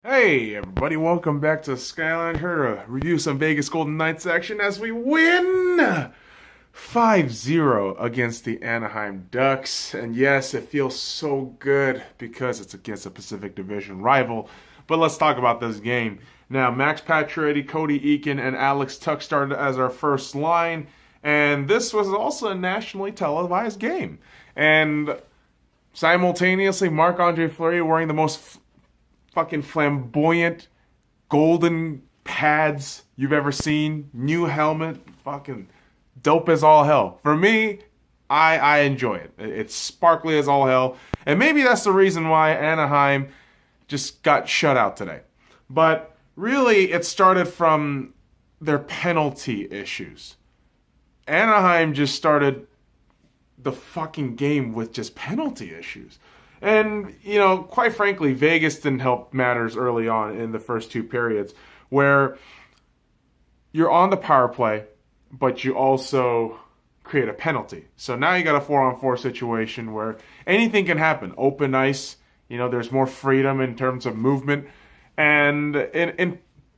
Hey everybody, welcome back to SkyLine. Here to review some Vegas Golden Knights action as we win 5-0 against the Anaheim Ducks. And yes, it feels so good because it's against a Pacific Division rival. But let's talk about this game. Now, Max Pacioretty, Cody Eakin, and Alex Tuch started as our first line. And this was also a nationally televised game. And simultaneously, Marc-Andre Fleury wearing the most fucking flamboyant golden pads you've ever seen. New helmet. Fucking dope as all hell. For me, I enjoy it. It's sparkly as all hell. And maybe that's the reason why Anaheim just got shut out today. But really, it started from their penalty issues. Anaheim just started the fucking game with just penalty issues. And, quite frankly, Vegas didn't help matters early on in the first two periods where you're on the power play, but you also create a penalty. So now you got a 4-on-4 situation where anything can happen. Open ice, there's more freedom in terms of movement. And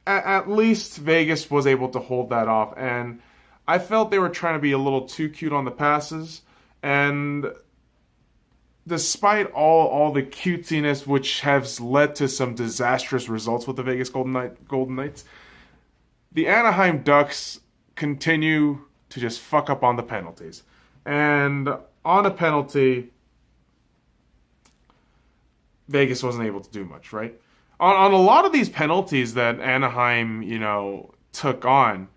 at least Vegas was able to hold that off. And I felt they were trying to be a little too cute on the passes. And despite all the cutesiness, which has led to some disastrous results with the Vegas Golden Knights, the Anaheim Ducks continue to just fuck up on the penalties. And on a penalty, Vegas wasn't able to do much, right? On a lot of these penalties that Anaheim, took on,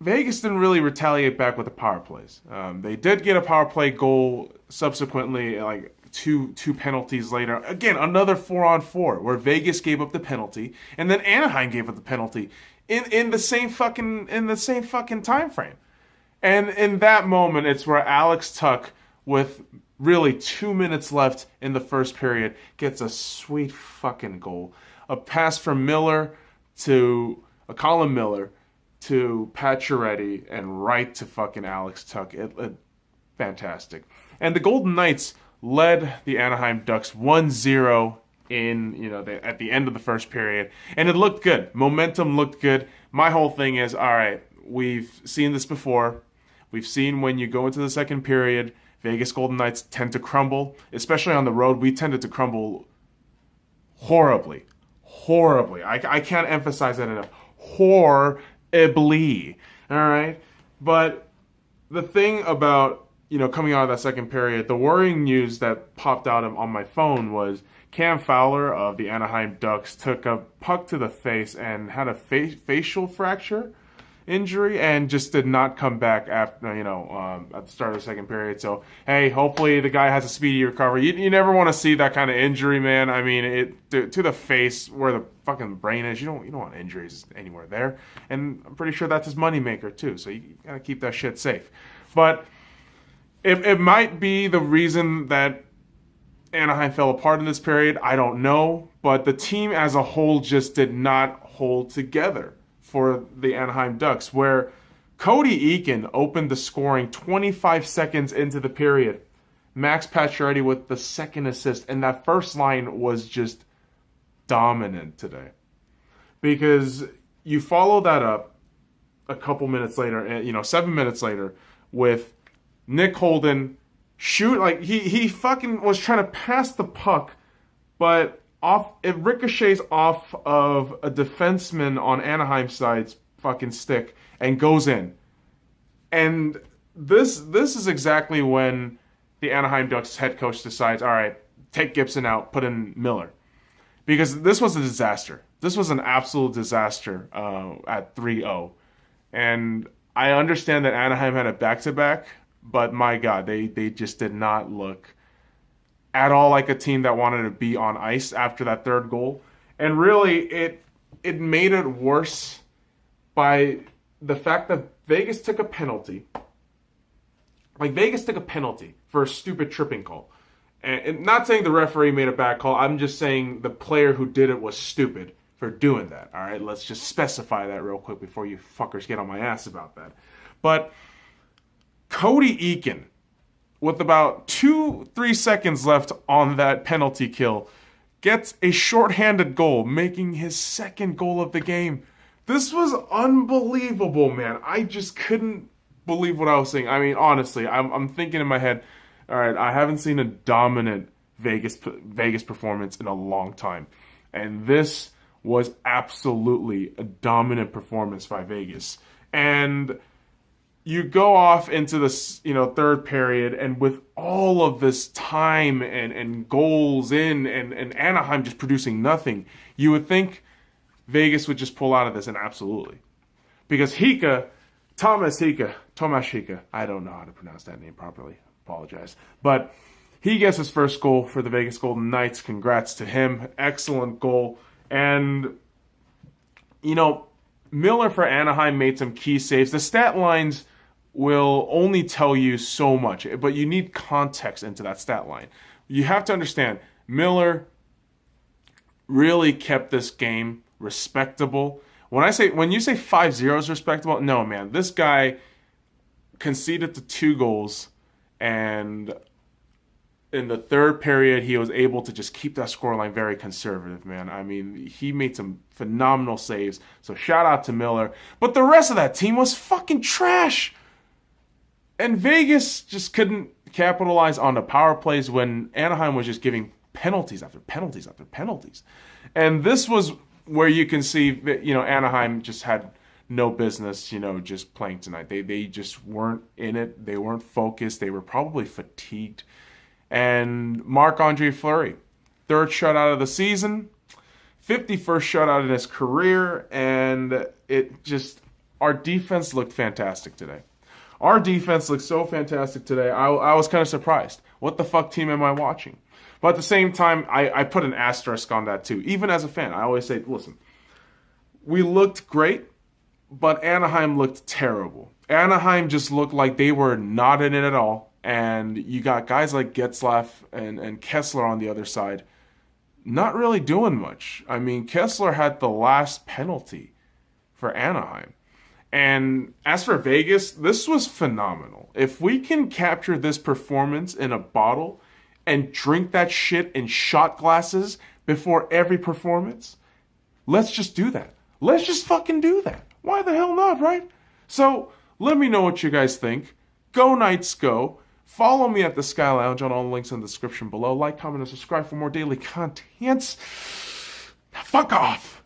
Vegas didn't really retaliate back with the power plays. They did get a power play goal subsequently, like two penalties later. Again, another 4-on-4 where Vegas gave up the penalty, and then Anaheim gave up the penalty in the same fucking time frame. And in that moment, it's where Alex Tuch, with really 2 minutes left in the first period, gets a sweet fucking goal. A pass from Colin Miller to Pacioretty and right to fucking Alex Tuch. Fantastic. And the Golden Knights led the Anaheim Ducks 1-0 at the end of the first period. And it looked good. Momentum looked good. My whole thing is, all right, we've seen this before. We've seen when you go into the second period, Vegas Golden Knights tend to crumble. Especially on the road, we tended to crumble horribly. Horribly. I can't emphasize that enough. Horribly. All right? But the thing about, coming out of that second period, the worrying news that popped out on my phone was Cam Fowler of the Anaheim Ducks took a puck to the face and had a facial fracture injury and just did not come back after, at the start of the second period. So, hey, hopefully the guy has a speedy recovery. You never want to see that kind of injury, man. I mean, to the face where the fucking brain is, you don't want injuries anywhere there. And I'm pretty sure that's his moneymaker too. So you gotta keep that shit safe. But it might be the reason that Anaheim fell apart in this period. I don't know. But the team as a whole just did not hold together for the Anaheim Ducks, where Cody Eakin opened the scoring 25 seconds into the period. Max Pacioretty with the second assist. And that first line was just dominant today. Because you follow that up a couple minutes later, 7 minutes later, with Nick Holden shoot, like he fucking was trying to pass the puck, but it ricochets off of a defenseman on Anaheim side's fucking stick and goes in. And this is exactly when the Anaheim Ducks head coach decides, all right, take Gibson out, put in Miller. Because this was a disaster. This was an absolute disaster at 3-0. And I understand that Anaheim had a back-to-back, but my God, they just did not look at all like a team that wanted to be on ice after that third goal. And really, it made it worse by the fact that Vegas took a penalty. Like, Vegas took a penalty for a stupid tripping call. And not saying the referee made a bad call. I'm just saying the player who did it was stupid for doing that. All right, let's just specify that real quick before you fuckers get on my ass about that. But Cody Eakin, with about 2-3 seconds left on that penalty kill, gets a shorthanded goal, making his second goal of the game. This was unbelievable, man. I just couldn't believe what I was seeing. I mean, honestly, I'm thinking in my head, all right, I haven't seen a dominant Vegas performance in a long time. And this was absolutely a dominant performance by Vegas. And you go off into this, third period, and with all of this time and goals in and Anaheim just producing nothing, you would think Vegas would just pull out of this, and absolutely. Because Tomas Hika, I don't know how to pronounce that name properly, apologize. But he gets his first goal for the Vegas Golden Knights. Congrats to him. Excellent goal. And, Miller for Anaheim made some key saves. The stat lines will only tell you so much, but you need context into that stat line. You have to understand, Miller really kept this game respectable. When you say 5-0 is respectable, no, man. This guy conceded to 2 goals, and in the third period, he was able to just keep that scoreline very conservative, man. I mean, he made some phenomenal saves, so shout out to Miller. But the rest of that team was fucking trash. And Vegas just couldn't capitalize on the power plays when Anaheim was just giving penalties after penalties after penalties. And this was where you can see that, Anaheim just had no business, just playing tonight. They just weren't in it. They weren't focused. They were probably fatigued. And Marc-Andre Fleury, 3rd shutout of the season, 51st shutout in his career, and our defense looked fantastic today. Our defense looked so fantastic today. I was kind of surprised. What the fuck team am I watching? But at the same time, I put an asterisk on that too. Even as a fan, I always say, listen, we looked great, but Anaheim looked terrible. Anaheim just looked like they were not in it at all. And you got guys like Getzlaf and Kessler on the other side not really doing much. I mean, Kessler had the last penalty for Anaheim. And as for Vegas, this was phenomenal. If we can capture this performance in a bottle and drink that shit in shot glasses before every performance, let's just do that. Let's just fucking do that. Why the hell not, right? So let me know what you guys think. Go Knights, go. Follow me at the Sky Lounge on all the links in the description below. Like, comment, and subscribe for more daily contents. Fuck off.